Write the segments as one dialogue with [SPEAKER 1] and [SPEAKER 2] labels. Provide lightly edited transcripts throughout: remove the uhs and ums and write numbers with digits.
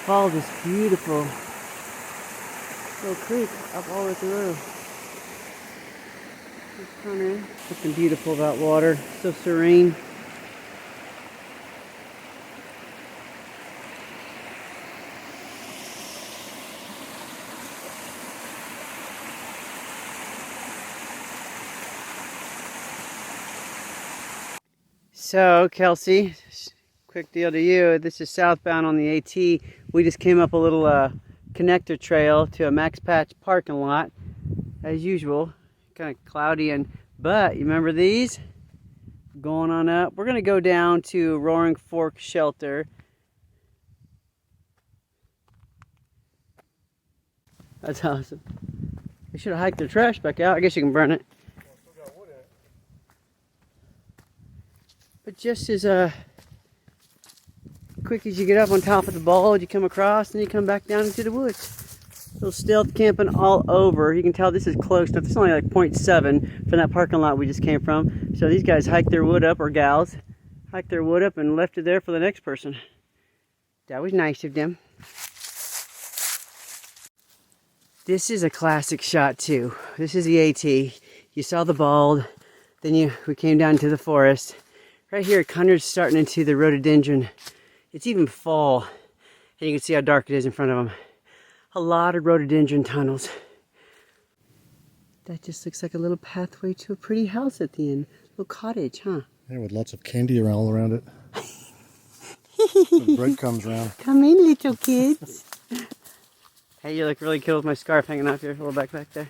[SPEAKER 1] Follow this beautiful little creek up all the way through. Something beautiful about water, so serene. So, Kelsey, quick deal to you. This is southbound on the AT. We just came up a little connector trail to a Max Patch parking lot, as usual. Kind of cloudy, but you remember these? Going on up. We're going to go down to Roaring Fork Shelter. That's awesome. They should have hiked their trash back out. I guess you can burn it. But just as quick as you get up on top of the bulge, you come across and you come back down into the woods. Little stealth camping all over. You can tell this is close enough. This is only like 0.7 from that parking lot we just came from. So these guys hiked their wood up, or gals, hiked their wood up and left it there for the next person. That was nice of them. This is a classic shot too. This is the AT. You saw the bald, then we came down to the forest. Right here, Conrad's starting into the rhododendron. It's even fall, and you can see how dark it is in front of them. A lot of rhododendron tunnels. That just looks like a little pathway to a pretty house at the end. A little cottage, huh?
[SPEAKER 2] Yeah, with lots of candy all around it. Breadcrumbs around.
[SPEAKER 1] Come in, little kids. Hey, you look really cool with my scarf hanging off your little backpack there.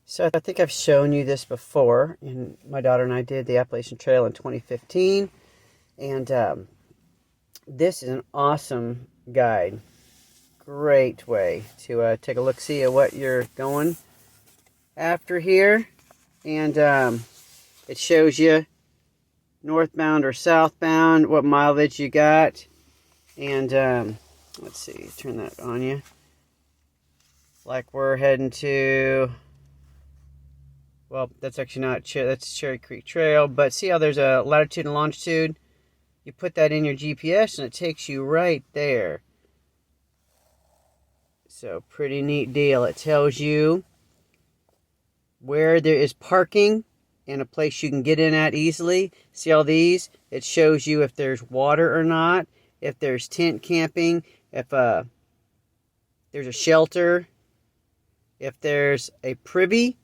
[SPEAKER 1] So I think I've shown you this before, and my daughter and I did the Appalachian Trail in 2015, and this is an awesome guide. Great way to take a look-see at what you're going after here, and it shows you northbound or southbound, what mileage you got, and let's see, turn that on you. Like we're heading to... Well, that's actually not, that's Cherry Creek Trail, but see how there's a latitude and longitude? You put that in your GPS and it takes you right there. So, pretty neat deal. It tells you where there is parking and a place you can get in at easily. See all these? It shows you if there's water or not, if there's tent camping, if there's a shelter, if there's a privy.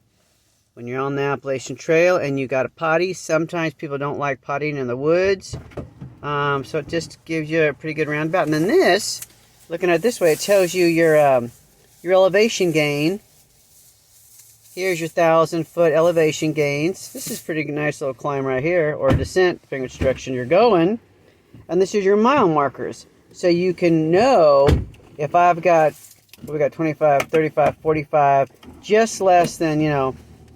[SPEAKER 1] When you're on the Appalachian Trail and you got a potty, sometimes people don't like pottying in the woods. So it just gives you a pretty good roundabout. And then this, looking at it this way, it tells you your elevation gain. Here's your 1,000-foot elevation gains. This is pretty nice little climb right here, or descent, depending which direction you're going. And this is your mile markers. So you can know if I've got, we got 25, 35, 45, just less than,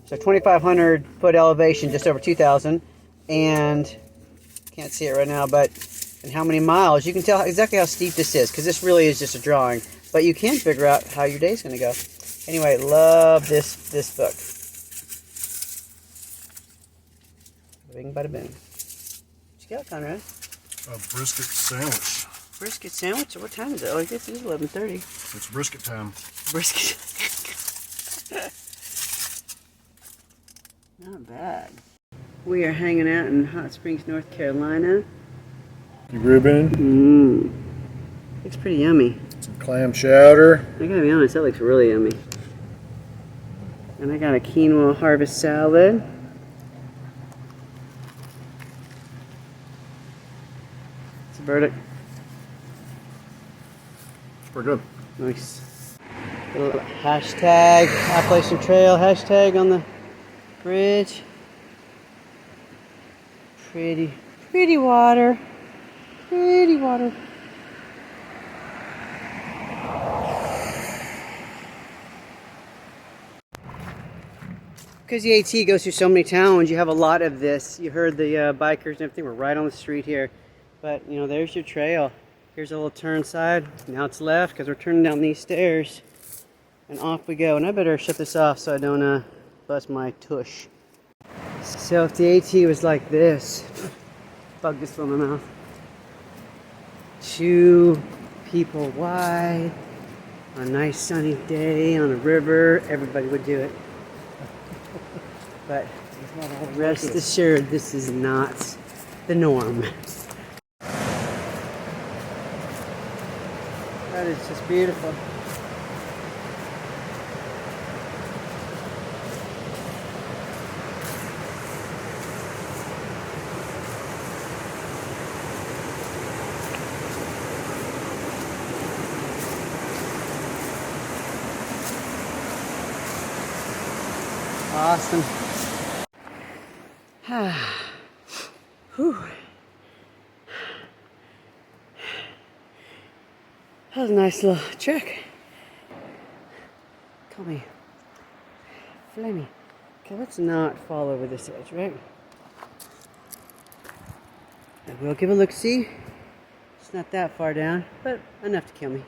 [SPEAKER 1] so 2,500 foot elevation, just over 2,000, and can't see it right now, but and how many miles. You can tell exactly how steep this is, because this really is just a drawing, but you can figure out how your day's going to go. Anyway, love this book. Bing bada bing. What you got, Conrad?
[SPEAKER 2] A brisket sandwich.
[SPEAKER 1] Brisket sandwich? What time is it? Oh, I guess it is 11:30.
[SPEAKER 2] It's brisket time.
[SPEAKER 1] Brisket. Not bad. We are hanging out in Hot Springs, North Carolina.
[SPEAKER 2] You ribbon?
[SPEAKER 1] Looks pretty yummy.
[SPEAKER 2] Some clam chowder.
[SPEAKER 1] I gotta be honest, that looks really yummy. And I got a quinoa harvest salad. It's a verdict.
[SPEAKER 2] It's pretty good.
[SPEAKER 1] Nice. Little hashtag Appalachian Trail hashtag on the bridge. Pretty water. Pretty water. Because the AT goes through so many towns, you have a lot of this. You heard the bikers and everything were right on the street here. But, there's your trail. Here's a little turn side. Now it's left because we're turning down these stairs. And off we go. And I better shut this off so I don't bust my tush. So if the AT was like this, bug just fell in my mouth. 2 people wide, on a nice sunny day on a river, everybody would do it. But rest assured, this is not the norm. That is just beautiful. Awesome. Whew. That was a nice little trek. Call me Flammy. Okay, let's not fall over this edge, right? I will give a look-see. It's not that far down, but enough to kill me.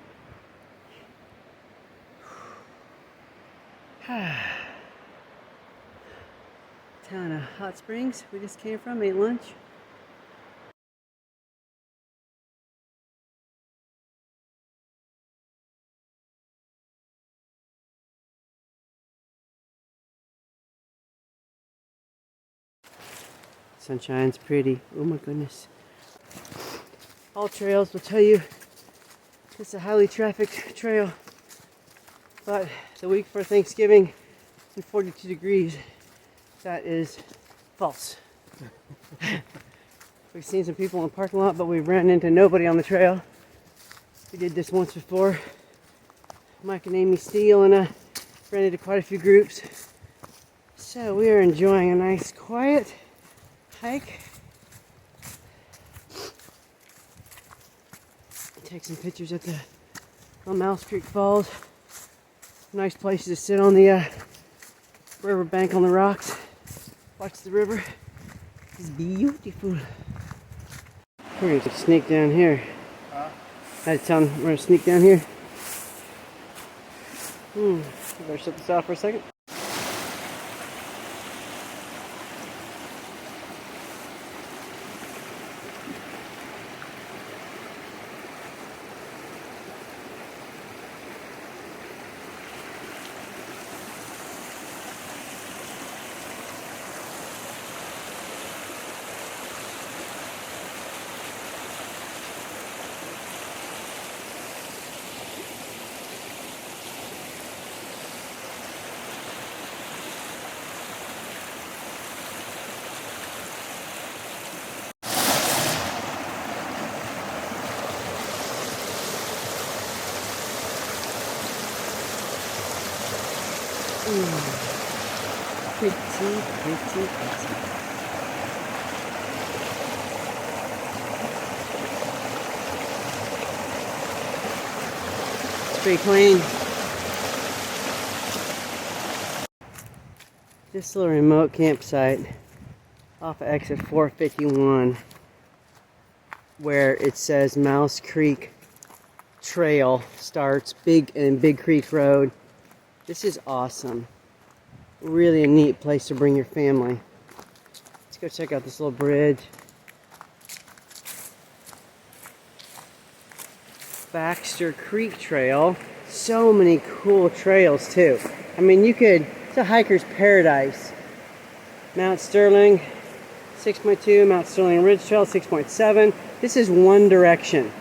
[SPEAKER 1] Town of Hot Springs we just came from, ate lunch. Sunshine's pretty. Oh my goodness. All trails will tell you it's a highly trafficked trail. But the week for Thanksgiving and 42 degrees, that is false. We've seen some people in the parking lot, but we ran into nobody on the trail. We did this once before. Mike and Amy Steele and ran into quite a few groups. So we are enjoying a nice quiet hike. Take some pictures at the Mouse Creek Falls. Nice places to sit on the river bank on the rocks. Watch the river. It's beautiful. We're gonna sneak down here. I had to tell them we're gonna sneak down here. I better shut this off for a second. Pretty, pretty, pretty. It's pretty clean. This little remote campsite off of exit 451 where it says Mouse Creek Trail starts, Big Creek Road. This is awesome. Really a neat place to bring your family. Let's go check out this little bridge. Baxter Creek Trail. So many cool trails too. I mean, it's a hiker's paradise. Mount Sterling 6.2, Mount Sterling Ridge Trail 6.7. This is one direction.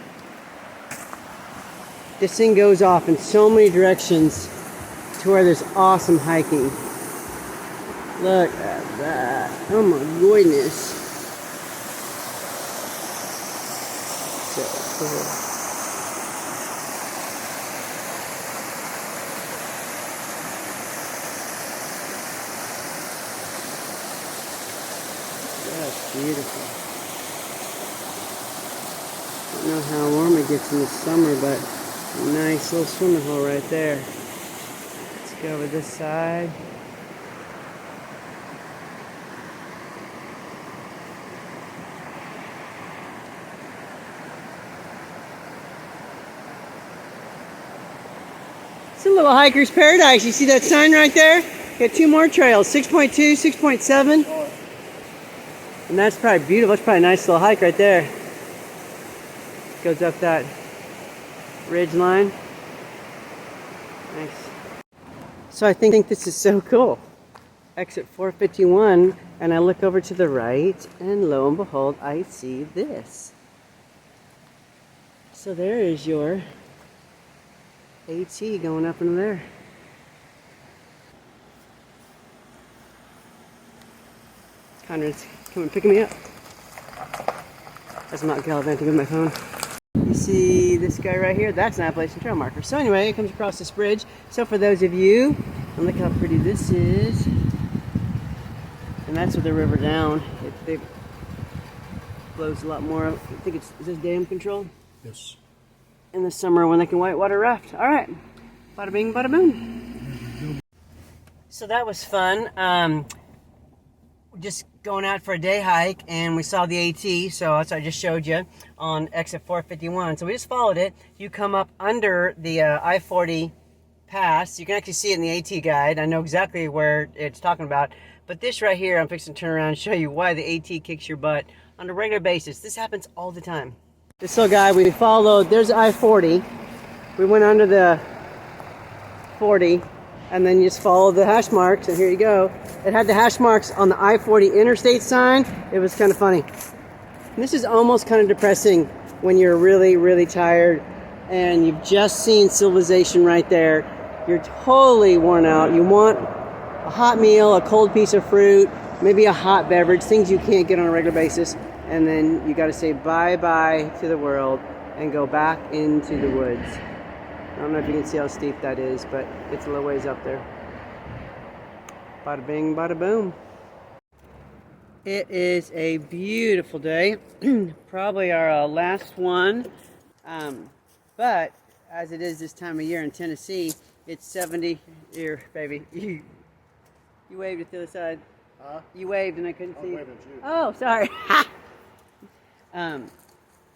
[SPEAKER 1] This thing goes off in so many directions to where there's awesome hiking. Look at that. Oh my goodness. So cool. That's beautiful. I don't know how warm it gets in the summer, but a nice little swimming hole right there. Let's go over this side. It's a little hiker's paradise. You see that sign right there? Got 2 more trails, 6.2, 6.7. And that's probably beautiful. That's probably a nice little hike right there. Goes up that ridge line. Nice. So I think this is so cool. Exit 451, and I look over to the right, and lo and behold, I see this. So there is your AT going up into there. Conrad's coming picking me up as I'm out gallivanting with my phone. You see this guy right here? That's an Appalachian Trail marker. So anyway, it comes across this bridge. So for those of you, and look how pretty this is. And that's with the river down. It flows a lot more. I think is this dam controlled?
[SPEAKER 2] Yes.
[SPEAKER 1] In the summer when they can whitewater raft. All right. Bada bing, bada boom. So that was fun. Just going out for a day hike, and we saw the AT, so that's what I just showed you on exit 451. So we just followed it. You come up under the I-40 pass. You can actually see it in the AT guide. I know exactly where it's talking about. But this right here, I'm fixing to turn around and show you why the AT kicks your butt on a regular basis. This happens all the time. This little guy we followed, there's I-40. We went under the 40. And then you just follow the hash marks, and here you go. It had the hash marks on the I-40 interstate sign. It was kind of funny. And this is almost kind of depressing when you're really, really tired and you've just seen civilization right there. You're totally worn out. You want a hot meal, a cold piece of fruit, maybe a hot beverage, things you can't get on a regular basis. And then you got to say bye-bye to the world and go back into the woods. I don't know if you can see how steep that is, but it's a little ways up there. Bada bing, bada boom. It is a beautiful day. Probably our last one. But as it is this time of year in Tennessee, it's 70. Here, baby. You waved it to the side.
[SPEAKER 2] Huh?
[SPEAKER 1] You waved and I couldn't see.
[SPEAKER 2] I'm waving at you.
[SPEAKER 1] Oh, sorry.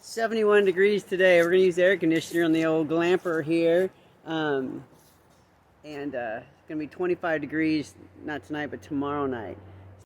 [SPEAKER 1] 71 degrees today. We're going to use the air conditioner on the old glamper here. And it's going to be 25 degrees, not tonight, but tomorrow night.